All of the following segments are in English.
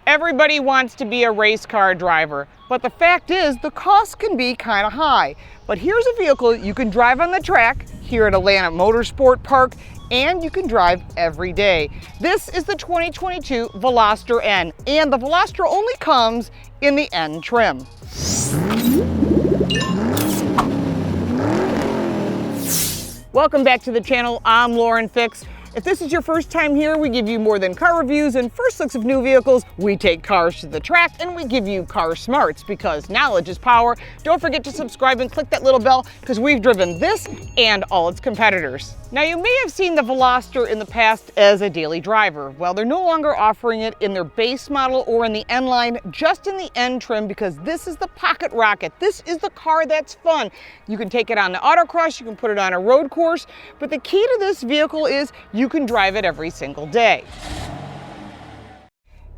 Everybody wants to be a race car driver, but the fact is the cost can be kind of high. But here's a vehicle you can drive on the track here at Atlanta Motorsports Park, and you can drive every day. This is the 2022 Veloster N, and the Veloster only comes in the N trim. Welcome back to the channel. I'm Lauren Fix. If this is your first time here, we give you more than car reviews and first looks of new vehicles. We take cars to the track and we give you car smarts because knowledge is power. Don't forget to subscribe and click that little bell because we've driven this and all its competitors. Now, you may have seen the Veloster in the past as a daily driver. Well, they're no longer offering it in their base model or in the N line, just in the N trim, because this is the pocket rocket. This is the car that's fun. You can take it on the autocross, you can put it on a road course, but the key to this vehicle is you can drive it every single day.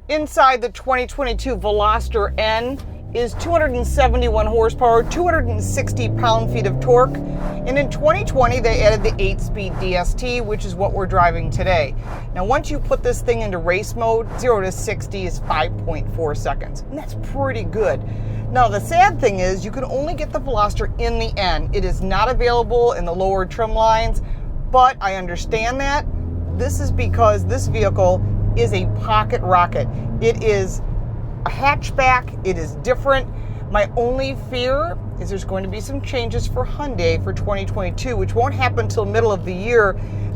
Inside the 2022 Veloster N is 271 horsepower, 260 pound-feet of torque, and in 2020 they added the 8-speed DST, which is what we're driving today. Now, once you put this thing into race mode, 0 to 60 is 5.4 seconds, and that's pretty good. Now, the sad thing is you can only get the Veloster in the N. It is not available in the lower trim lines, but I understand that. This is because this vehicle is a pocket rocket. It is a hatchback. It is different. My only fear is there's going to be some changes for Hyundai for 2022, which won't happen until middle of the year,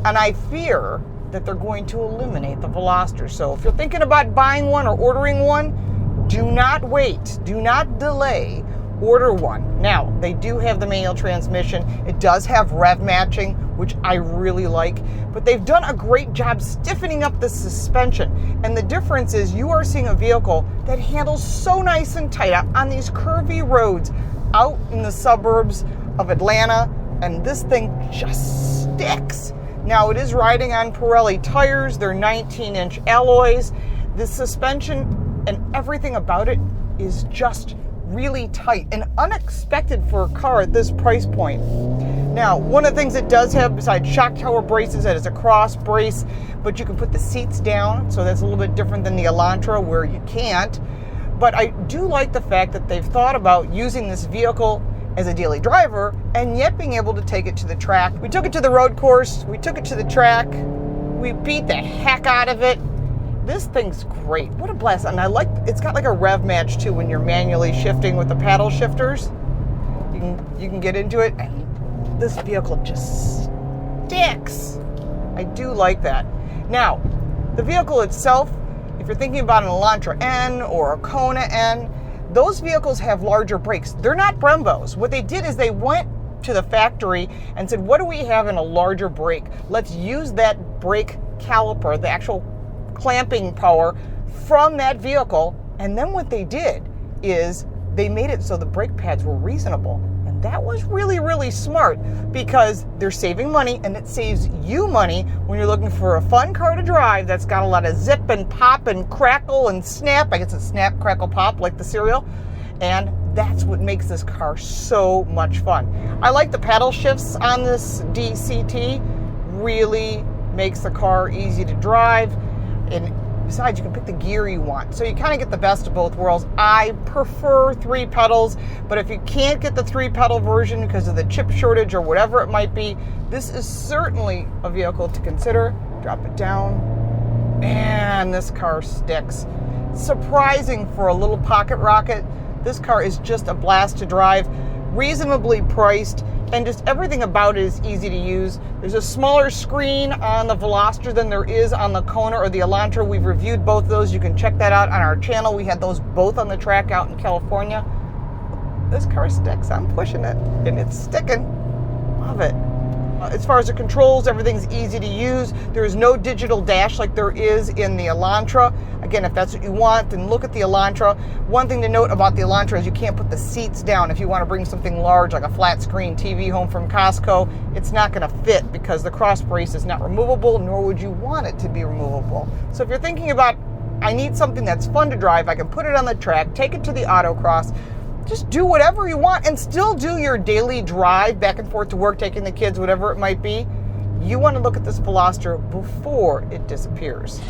and I fear that they're going to eliminate the Veloster. So if you're thinking about buying one or ordering one, do not wait, do not delay, order one. Now, they do have the manual transmission. It does have rev matching, which I really like, but they've done a great job stiffening up the suspension. And the difference is you are seeing a vehicle that handles so nice and tight on these curvy roads out in the suburbs of Atlanta, and this thing just sticks. Now, it is riding on Pirelli tires. They're 19-inch alloys. The suspension and everything about it is just really tight and unexpected for a car at this price point. Now, one of the things it does have besides shock tower braces, that is a cross brace, but you can put the seats down, so that's a little bit different than the Elantra where you can't. But I do like the fact that they've thought about using this vehicle as a daily driver and yet being able to take it to the track. We took it to the road course, we took it to the track, we beat the heck out of it. This thing's great. What a blast. And I like, it's got like a rev match too when you're manually shifting with the paddle shifters. You can get into it, and this vehicle just sticks. I do like that. Now, the vehicle itself, if you're thinking about an Elantra N or a Kona N, those vehicles have larger brakes. They're not Brembos. What they did is they went to the factory and said, what do we have in a larger brake? Let's use that brake caliper, the actual clamping power from that vehicle. And then what they did is they made it so the brake pads were reasonable. And that was really, really smart because they're saving money, and it saves you money when you're looking for a fun car to drive that's got a lot of zip and pop and crackle and snap. I guess it's snap, crackle, pop like the cereal. And that's what makes this car so much fun. I like the paddle shifts on this DCT. Really makes the car easy to drive. And besides, you can pick the gear you want. So you kind of get the best of both worlds. I prefer 3 pedals, but if you can't get the 3-pedal version because of the chip shortage or whatever it might be, this is certainly a vehicle to consider. Drop it down. Man, this car sticks. Surprising for a little pocket rocket. This car is just a blast to drive, reasonably priced, and just everything about it is easy to use. There's a smaller screen on the Veloster than there is on the Kona or the Elantra. We've reviewed both of those. You can check that out on our channel. We had those both on the track out in California. This car sticks. I'm pushing it, and it's sticking. Love it. As far as the controls, everything's easy to use. There is no digital dash like there is in the Elantra. Again, if that's what you want, then look at the Elantra. One thing to note about the Elantra is you can't put the seats down. If you want to bring something large like a flat screen TV home from Costco, it's not going to fit because the cross brace is not removable, nor would you want it to be removable. So if you're thinking about, I need something that's fun to drive, I can put it on the track, take it to the autocross, just do whatever you want and still do your daily drive back and forth to work, taking the kids, whatever it might be. You want to look at this Veloster before it disappears.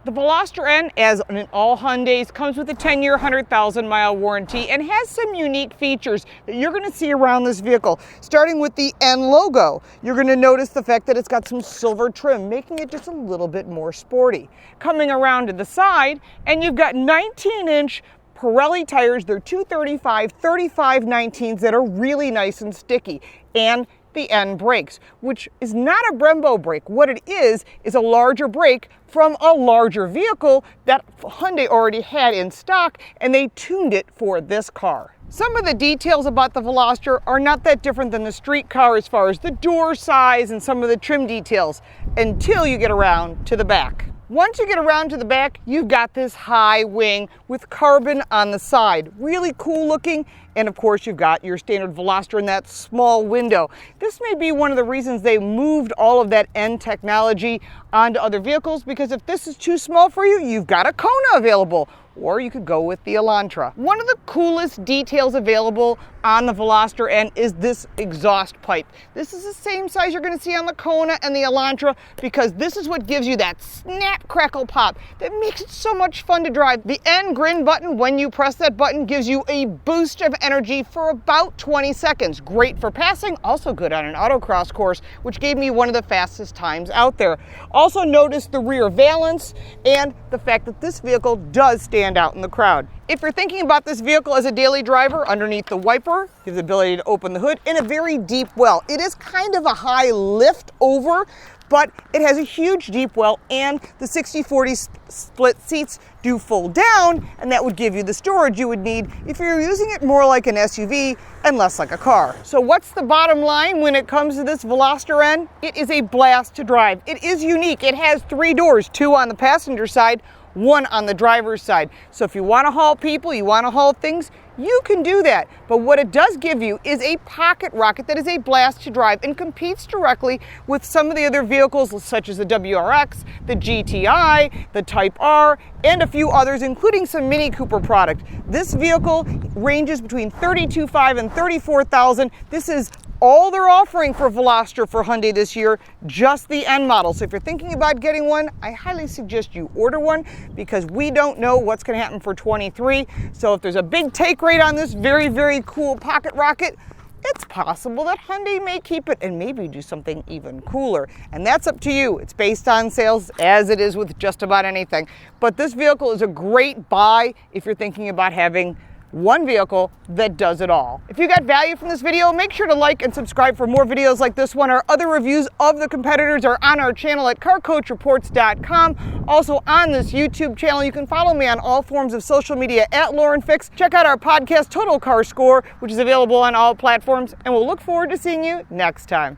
The Veloster N, as in all Hyundais, comes with a 10-year, 100,000-mile warranty and has some unique features that you're going to see around this vehicle. Starting with the N logo, you're going to notice the fact that it's got some silver trim, making it just a little bit more sporty. Coming around to the side, and you've got 19-inch Pirelli tires. They're 235 19s that are really nice and sticky. And the N brakes, which is not a Brembo brake. What it is a larger brake from a larger vehicle that Hyundai already had in stock, and they tuned it for this car. Some of the details about the Veloster are not that different than the street car as far as the door size and some of the trim details, until you get around to the back. Once you get around to the back, you've got this high wing with carbon on the side. Really cool looking. And of course, you've got your standard Veloster in that small window. This may be one of the reasons they moved all of that N technology onto other vehicles, because if this is too small for you, you've got a Kona available. Or you could go with the Elantra. One of the coolest details available on the Veloster N is this exhaust pipe. This is the same size you're going to see on the Kona and the Elantra, because this is what gives you that snap, crackle, pop that makes it so much fun to drive. The N Grin button, when you press that button, gives you a boost of energy for about 20 seconds. Great for passing, also good on an autocross course, which gave me one of the fastest times out there. Also notice the rear valance and the fact that this vehicle does stand out in the crowd. If you're thinking about this vehicle as a daily driver, underneath the wiper, you have the ability to open the hood in a very deep well. It is kind of a high lift over, but it has a huge deep well, and the 60-40 split seats do fold down, and that would give you the storage you would need if you're using it more like an SUV and less like a car. So what's the bottom line when it comes to this Veloster N? It is a blast to drive. It is unique. It has 3 doors, 2 on the passenger side, 1 on the driver's side. So if you want to haul people, you want to haul things, you can do that. But what it does give you is a pocket rocket that is a blast to drive and competes directly with some of the other vehicles such as the WRX, the GTI, the Type R, and a few others, including some Mini Cooper product. This vehicle ranges between $32,500 and $34,000. This is all they're offering for Veloster for Hyundai this year, just the N model. So if you're thinking about getting one, I highly suggest you order one, because we don't know what's going to happen for 23. So if there's a big take rate on this very, very cool pocket rocket, it's possible that Hyundai may keep it and maybe do something even cooler. And that's up to you. It's based on sales, as it is with just about anything. But this vehicle is a great buy if you're thinking about having one vehicle that does it all. If you got value from this video, make sure to like and subscribe for more videos like this one. Our other reviews of the competitors are on our channel at carcoachreports.com. Also on this YouTube channel, you can follow me on all forms of social media at Lauren Fix. Check out our podcast, Total Car Score, which is available on all platforms, and we'll look forward to seeing you next time.